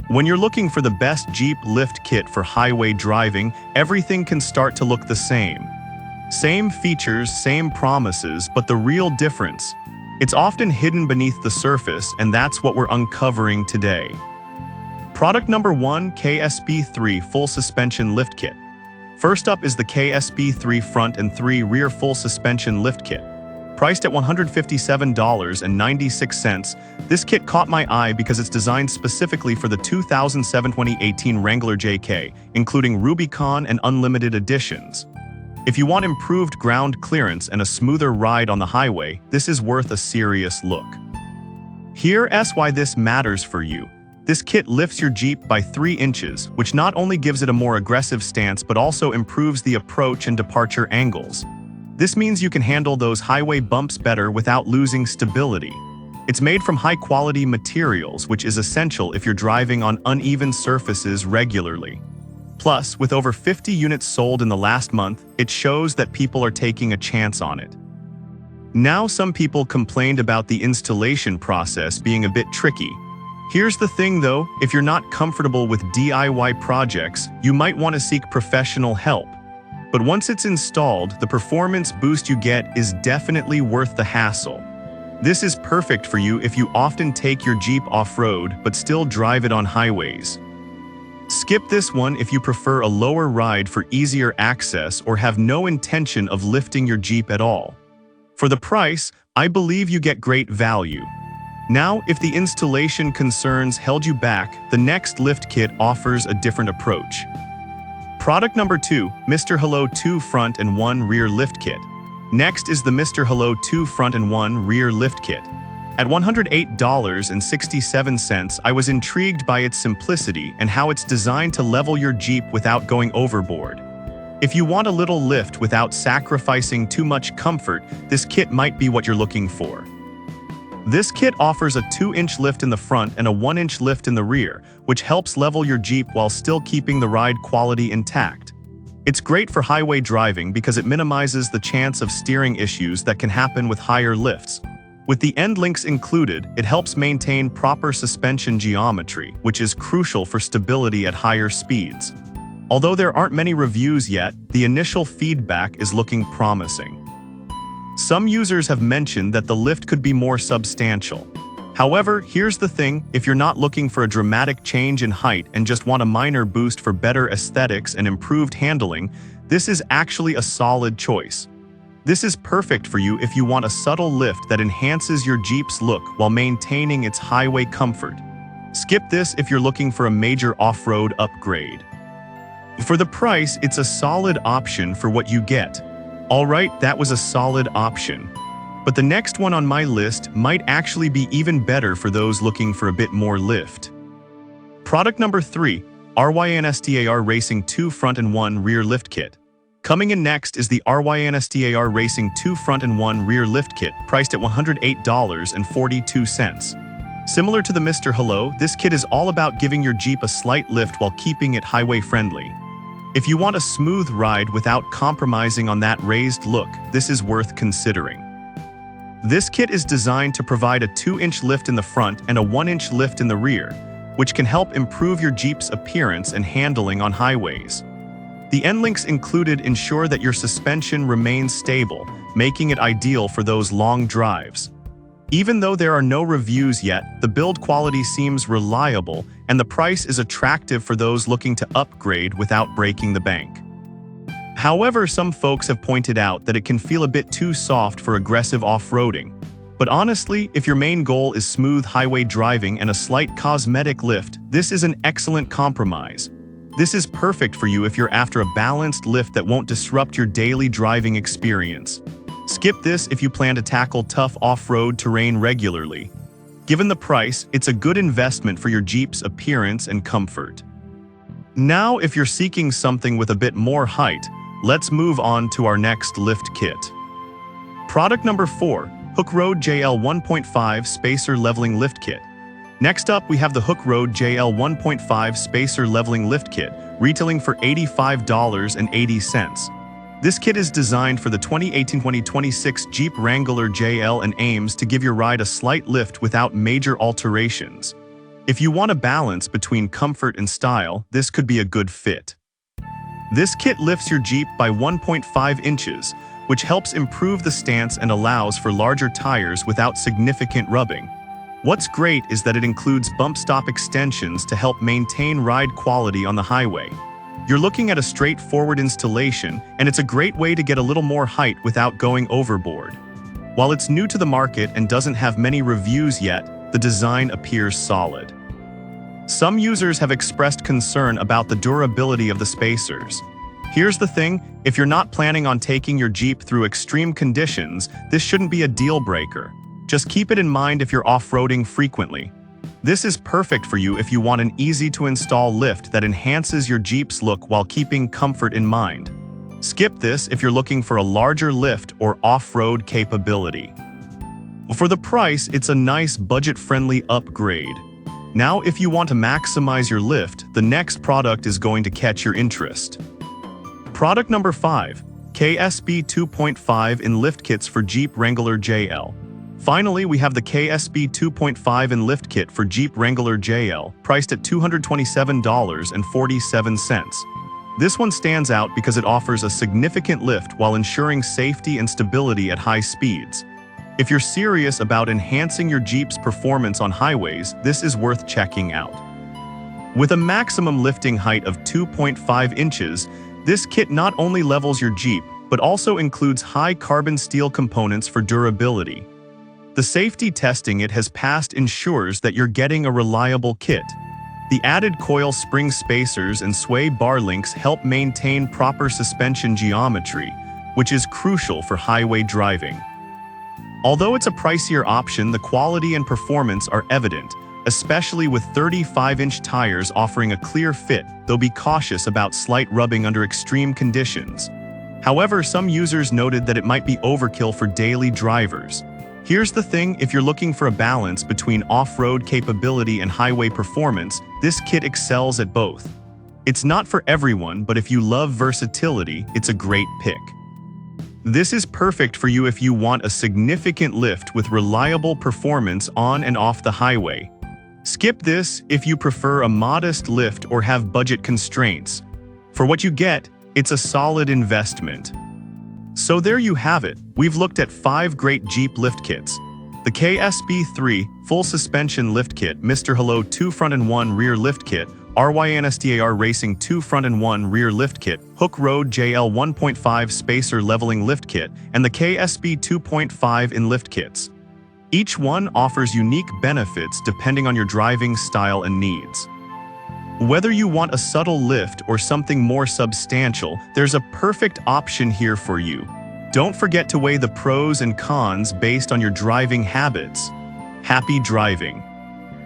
When you're looking for the best Jeep lift kit for highway driving, everything can start to look the same. Same features, same promises, but the real difference, it's often hidden beneath the surface, and that's what we're uncovering today. Product number 1, KSP3 Full Suspension Lift Kit. First up is the KSP3 Front and 3 Rear Full Suspension Lift Kit. Priced at $157.96, this kit caught my eye because it's designed specifically for the 2007-2018 Wrangler JK, including Rubicon and Unlimited editions. If you want improved ground clearance and a smoother ride on the highway, this is worth a serious look. Here's why this matters for you. This kit lifts your Jeep by 3 inches, which not only gives it a more aggressive stance but also improves the approach and departure angles. This means you can handle those highway bumps better without losing stability. It's made from high-quality materials, which is essential if you're driving on uneven surfaces regularly. Plus, with over 50 units sold in the last month, it shows that people are taking a chance on it. Now, some people complained about the installation process being a bit tricky. Here's the thing though, if you're not comfortable with DIY projects, you might want to seek professional help. But once it's installed, the performance boost you get is definitely worth the hassle. This is perfect for you if you often take your Jeep off-road but still drive it on highways. Skip this one if you prefer a lower ride for easier access or have no intention of lifting your Jeep at all. For the price, I believe you get great value. Now, if the installation concerns held you back, the next lift kit offers a different approach. Product number 2, Mr. Hello 2 Front and 1 Rear Lift Kit. Next is the Mr. Hello 2 Front and 1 Rear Lift Kit. At $108.67, I was intrigued by its simplicity and how it's designed to level your Jeep without going overboard. If you want a little lift without sacrificing too much comfort, this kit might be what you're looking for. This kit offers a 2-inch lift in the front and a 1-inch lift in the rear, which helps level your Jeep while still keeping the ride quality intact. It's great for highway driving because it minimizes the chance of steering issues that can happen with higher lifts. With the end links included, it helps maintain proper suspension geometry, which is crucial for stability at higher speeds. Although there aren't many reviews yet, the initial feedback is looking promising. Some users have mentioned that the lift could be more substantial. However, here's the thing, if you're not looking for a dramatic change in height and just want a minor boost for better aesthetics and improved handling, this is actually a solid choice. This is perfect for you if you want a subtle lift that enhances your Jeep's look while maintaining its highway comfort. Skip this if you're looking for a major off-road upgrade. For the price, it's a solid option for what you get. Alright, that was a solid option. But the next one on my list might actually be even better for those looking for a bit more lift. Product number 3, RYNSTAR Racing 2 Front and 1 Rear Lift Kit. Coming in next is the RYNSTAR Racing 2 Front and 1 Rear Lift Kit, priced at $108.42. Similar to the Mr. Hello, this kit is all about giving your Jeep a slight lift while keeping it highway friendly. If you want a smooth ride without compromising on that raised look, this is worth considering. This kit is designed to provide a 2-inch lift in the front and a 1-inch lift in the rear, which can help improve your Jeep's appearance and handling on highways. The end links included ensure that your suspension remains stable, making it ideal for those long drives. Even though there are no reviews yet, the build quality seems reliable and the price is attractive for those looking to upgrade without breaking the bank. However, some folks have pointed out that it can feel a bit too soft for aggressive off-roading. But honestly, if your main goal is smooth highway driving and a slight cosmetic lift, this is an excellent compromise. This is perfect for you if you're after a balanced lift that won't disrupt your daily driving experience. Skip this if you plan to tackle tough off-road terrain regularly. Given the price, it's a good investment for your Jeep's appearance and comfort. Now, if you're seeking something with a bit more height, let's move on to our next lift kit. Product number 4, Hook Road JL 1.5 Spacer Leveling Lift Kit. Next up, we have the Hook Road JL 1.5 Spacer Leveling Lift Kit, retailing for $85.80. This kit is designed for the 2018-2026 Jeep Wrangler JL and aims to give your ride a slight lift without major alterations. If you want a balance between comfort and style, this could be a good fit. This kit lifts your Jeep by 1.5 inches, which helps improve the stance and allows for larger tires without significant rubbing. What's great is that it includes bump stop extensions to help maintain ride quality on the highway. You're looking at a straightforward installation, and it's a great way to get a little more height without going overboard. While it's new to the market and doesn't have many reviews yet, the design appears solid. Some users have expressed concern about the durability of the spacers. Here's the thing, if you're not planning on taking your Jeep through extreme conditions, this shouldn't be a deal breaker. Just keep it in mind if you're off-roading frequently. This is perfect for you if you want an easy-to-install lift that enhances your Jeep's look while keeping comfort in mind. Skip this if you're looking for a larger lift or off-road capability. For the price, it's a nice budget-friendly upgrade. Now, if you want to maximize your lift, the next product is going to catch your interest. Product number 5, KSB 2.5 in lift kits for Jeep Wrangler JL. Finally, we have the KSB 2.5 in lift kit for Jeep Wrangler JL, priced at $227.47. This one stands out because it offers a significant lift while ensuring safety and stability at high speeds. If you're serious about enhancing your Jeep's performance on highways, this is worth checking out. With a maximum lifting height of 2.5 inches, this kit not only levels your Jeep, but also includes high carbon steel components for durability. The safety testing it has passed ensures that you're getting a reliable kit. The added coil spring spacers and sway bar links help maintain proper suspension geometry, which is crucial for highway driving. Although it's a pricier option, the quality and performance are evident, especially with 35-inch tires offering a clear fit, though be cautious about slight rubbing under extreme conditions. However, some users noted that it might be overkill for daily drivers. Here's the thing, if you're looking for a balance between off-road capability and highway performance, this kit excels at both. It's not for everyone, but if you love versatility, it's a great pick. This is perfect for you if you want a significant lift with reliable performance on and off the highway. Skip this if you prefer a modest lift or have budget constraints. For what you get, it's a solid investment. So there you have it. We've looked at 5 great Jeep lift kits. The KSB3 Full Suspension Lift Kit, Mr. Hello 2 Front and 1 Rear Lift Kit, RYNSTAR Racing 2 Front and 1 Rear Lift Kit, Hook Road JL 1.5 Spacer Leveling Lift Kit, and the KSB 2.5 in lift kits. Each one offers unique benefits depending on your driving style and needs. Whether you want a subtle lift or something more substantial, there's a perfect option here for you. Don't forget to weigh the pros and cons based on your driving habits. Happy driving!